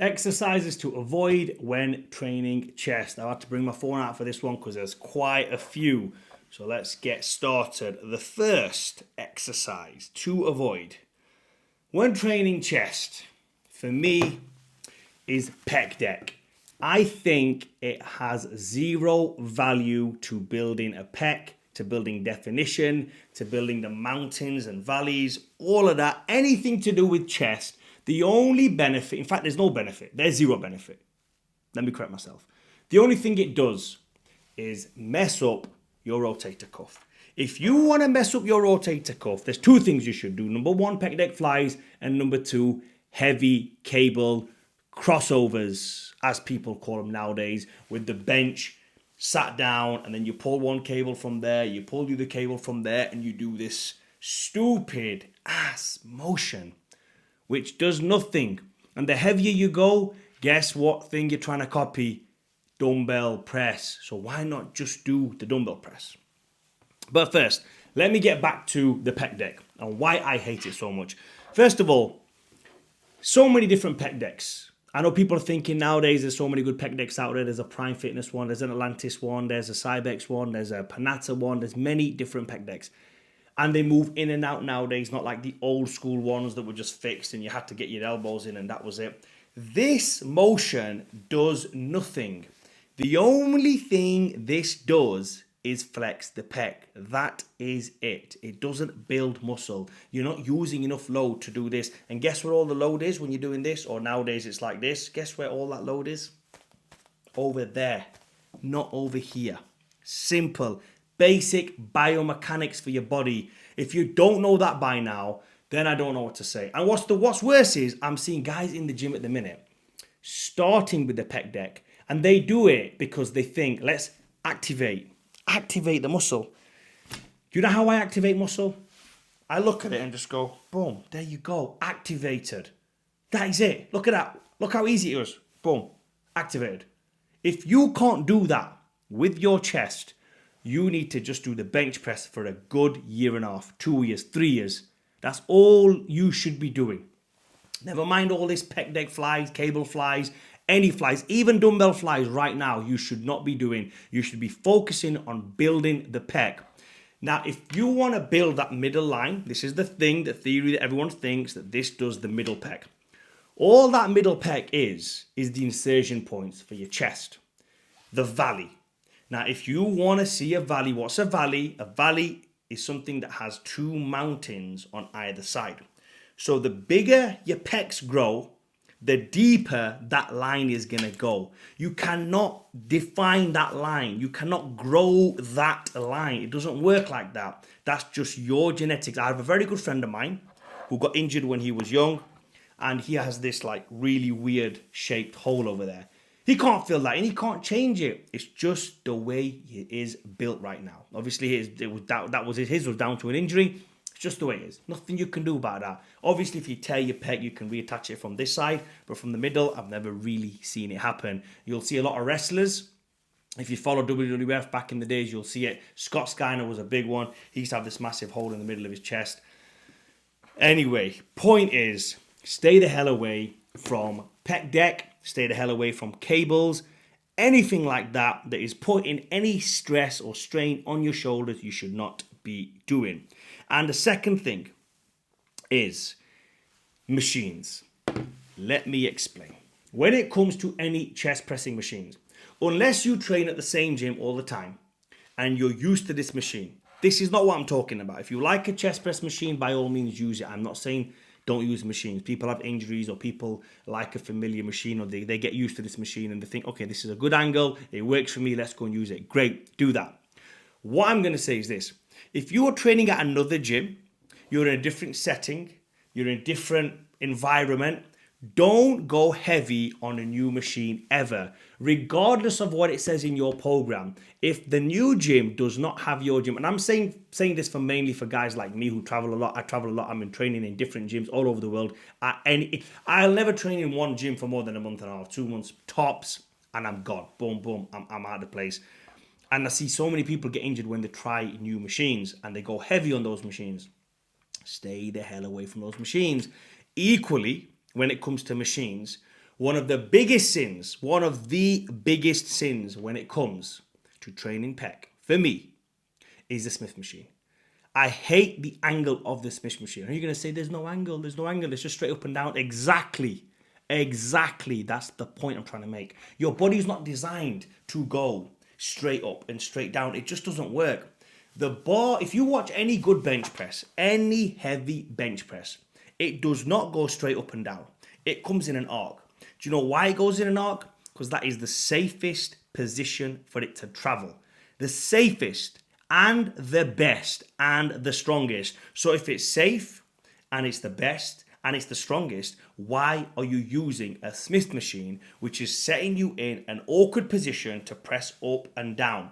Exercises to avoid when training chest. I had to bring my phone out for this one because there's quite a few. So let's get started. The first exercise to avoid when training chest, for me, is Pec Deck. I think it has zero value to building a pec, to building definition, to building the mountains and valleys, all of that, anything to do with chest. The only benefit, in fact, there's no benefit. There's zero benefit. Let me correct myself. The only thing it does is mess up your rotator cuff. If you want to mess up your rotator cuff, there's two things you should do. Number one, Pec Deck flies, and number two, heavy cable crossovers, as people call them nowadays, with the bench sat down, and then you pull one cable from there, you pull the other cable from there, and you do this stupid ass motion which does nothing. And the heavier you go, guess what thing you're trying to copy? Dumbbell press. So why not just do the dumbbell press? But first, let me get back to the Pec Deck and why I hate it so much. First of all, so many different Pec Decks. I know people are thinking nowadays there's so many good Pec Decks out there. There's a Prime Fitness one, there's an Atlantis one, there's a Cybex one, there's a Panatta one, there's many different Pec Decks. And they move in and out nowadays, not like the old school ones that were just fixed and you had to get your elbows in and that was it. This motion does nothing. The only thing this does is flex the pec. That is it. It doesn't build muscle. You're not using enough load to do this. And guess where all the load is when you're doing this? Or nowadays it's like this. Guess where all that load is? Over there, not over here. Simple. Basic biomechanics for your body. If you don't know that by now, then I don't know what to say. And what's worse is I'm seeing guys in the gym at the minute starting with the Pec Deck, and they do it because they think, let's activate the muscle. Do you know how I activate muscle? I look at it and just go, boom, there you go, activated. That is it. Look at that. Look how easy it was. Boom, activated. If you can't do that with your chest, you need to just do the bench press for a good year and a half, 2 years, 3 years. That's all you should be doing. Never mind all this Pec Deck flies, cable flies, any flies, even dumbbell flies right now, you should not be doing. You should be focusing on building the pec. Now, if you want to build that middle line, this is the theory that everyone thinks that this does the middle pec. All that middle pec is the insertion points for your chest, the valley. Now, if you want to see a valley, what's a valley? A valley is something that has two mountains on either side. So the bigger your pecs grow, the deeper that line is going to go. You cannot define that line. You cannot grow that line. It doesn't work like that. That's just your genetics. I have a very good friend of mine who got injured when he was young, and he has this like really weird shaped hole over there. He can't feel that and he can't change it. It's just the way he is built right now. Obviously, his was down to an injury. It's just the way it is. Nothing you can do about that. Obviously, if you tear your pec, you can reattach it from this side. But from the middle, I've never really seen it happen. You'll see a lot of wrestlers. If you follow WWF back in the days, you'll see it. Scott Steiner was a big one. He used to have this massive hole in the middle of his chest. Anyway, point is, stay the hell away from Pec Deck. Stay the hell away from cables. Anything like that is putting any stress or strain on your shoulders, you should not be doing. And the second thing is machines. Let me explain. When it comes to any chest pressing machines, unless you train at the same gym all the time and you're used to this machine, this is not what I'm talking about. If you like a chest press machine, by all means use it. I'm not saying don't use machines. People have injuries or people like a familiar machine or they get used to this machine and they think, okay, this is a good angle. It works for me. Let's go and use it. Great. Do that. What I'm going to say is this. If you're training at another gym, you're in a different setting, you're in a different environment, don't go heavy on a new machine ever, regardless of what it says in your program. If the new gym does not have your gym, and I'm saying this mainly for guys like me who travel a lot. I travel a lot. I'm in training in different gyms all over the world. I'll never train in one gym for more than a month and a half, 2 months tops, and I'm gone. Boom, boom, I'm out of the place. And I see so many people get injured when they try new machines and they go heavy on those machines. Stay the hell away from those machines. Equally, when it comes to machines, One of the biggest sins, one of the biggest sins when it comes to training pec, for me, is the Smith machine. I hate the angle of the Smith machine. Are you going to say there's no angle, it's just straight up and down? Exactly. That's the point I'm trying to make. Your body's not designed to go straight up and straight down. It just doesn't work. The bar, if you watch any good bench press, any heavy bench press, it does not go straight up and down. It comes in an arc. Do you know why it goes in an arc? Because that is the safest position for it to travel. The safest and the best and the strongest. So if it's safe and it's the best and it's the strongest, why are you using a Smith machine which is setting you in an awkward position to press up and down?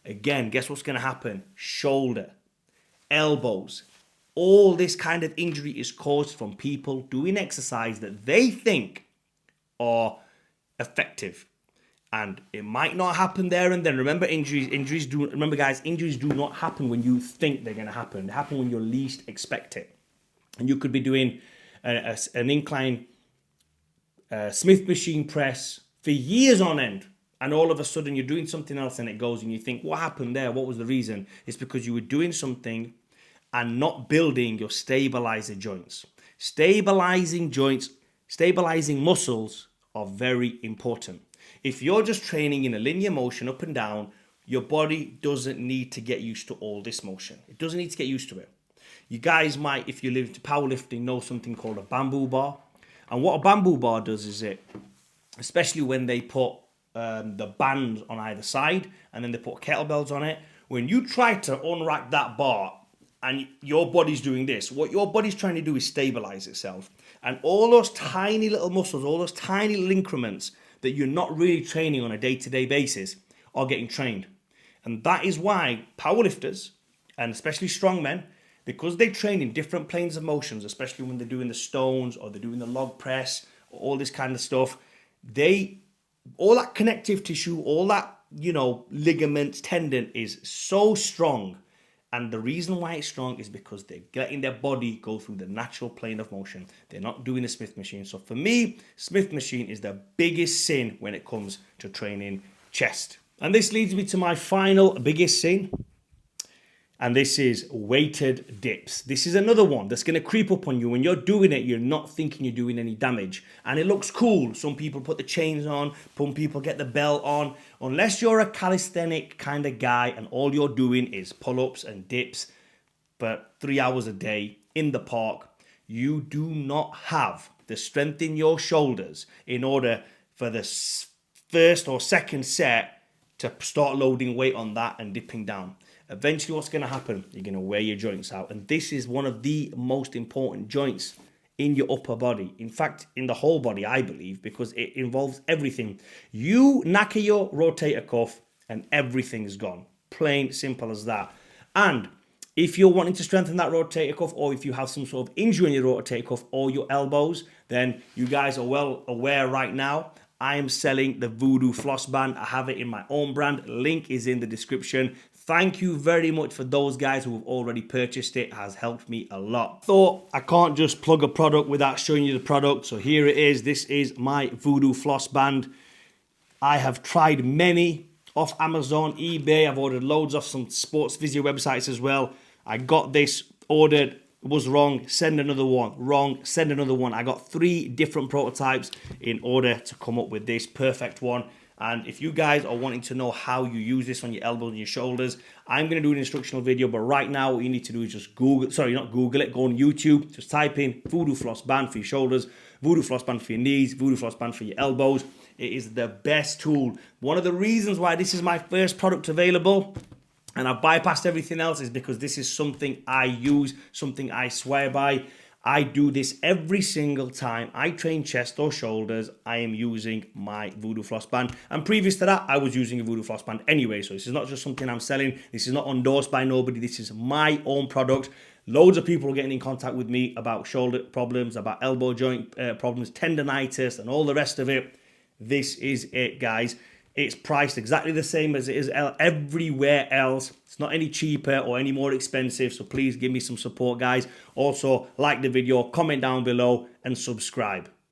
Again, guess what's going to happen? Shoulder, elbows, all this kind of injury is caused from people doing exercise that they think are effective. And it might not happen there and then. Remember, injuries do not happen when you think they're going to happen. They happen when you least expect it. And you could be doing an incline Smith machine press for years on end, and all of a sudden you're doing something else and it goes, and you think, what happened there? What was the reason? It's because you were doing something and not building your stabilizer joints. Stabilizing joints, stabilizing muscles are very important. If you're just training in a linear motion up and down, your body doesn't need to get used to all this motion. It doesn't need to get used to it. You guys might, if you live to powerlifting, know something called a bamboo bar. And what a bamboo bar does is it, especially when they put the bands on either side and then they put kettlebells on it, when you try to unrack that bar and your body's doing this, what your body's trying to do is stabilize itself. And all those tiny little muscles, all those tiny little increments that you're not really training on a day-to-day basis are getting trained. And that is why powerlifters, and especially strongmen, because they train in different planes of motions, especially when they're doing the stones or they're doing the log press or all this kind of stuff, all that connective tissue, all that, ligaments, tendon is so strong. And the reason why it's strong is because they're letting their body go through the natural plane of motion. They're not doing a Smith machine. So for me, Smith machine is the biggest sin when it comes to training chest. And this leads me to my final biggest sin. And this is weighted dips. This is another one that's going to creep up on you. When you're doing it, you're not thinking you're doing any damage. And it looks cool. Some people put the chains on. Some people get the belt on. Unless you're a calisthenic kind of guy and all you're doing is pull-ups and dips, but 3 hours a day in the park, you do not have the strength in your shoulders in order for the first or second set to start loading weight on that and dipping down. Eventually what's going to happen? You're going to wear your joints out. And this is one of the most important joints in your upper body. In fact, in the whole body, I believe, because it involves everything. You knacker your rotator cuff and everything's gone. Plain simple as that. And if you're wanting to strengthen that rotator cuff, or if you have some sort of injury in your rotator cuff or your elbows, then you guys are well aware right now, I am selling the Voodoo Floss Band. I have it in my own brand. Link is in the description. Thank you very much for those guys who have already purchased it. It has helped me a lot. Thought I can't just plug a product without showing you the product. So here it is. This is my Voodoo Floss Band. I have tried many off Amazon, eBay. I've ordered loads off some sports physio websites as well. I got this ordered. Was wrong, send another one. Wrong, send another one. I got 3 different prototypes in order to come up with this perfect one. And if you guys are wanting to know how you use this on your elbows and your shoulders, I'm going to do an instructional video. But right now, what you need to do is just Google, not Google it, go on YouTube. Just type in Voodoo Floss Band for your shoulders, Voodoo Floss Band for your knees, Voodoo Floss Band for your elbows. It is the best tool. One of the reasons why this is my first product available, and I've bypassed everything else, is because this is something I use, something I swear by. I do this every single time I train chest or shoulders. I am using my Voodoo Floss Band. And previous to that, I was using a Voodoo Floss Band anyway. So this is not just something I'm selling. This is not endorsed by nobody. This is my own product. Loads of people are getting in contact with me about shoulder problems, about elbow joint problems, tendonitis, and all the rest of it. This is it, guys. It's priced exactly the same as it is everywhere else. It's not any cheaper or any more expensive. So please give me some support, guys. Also, like the video, comment down below, and subscribe.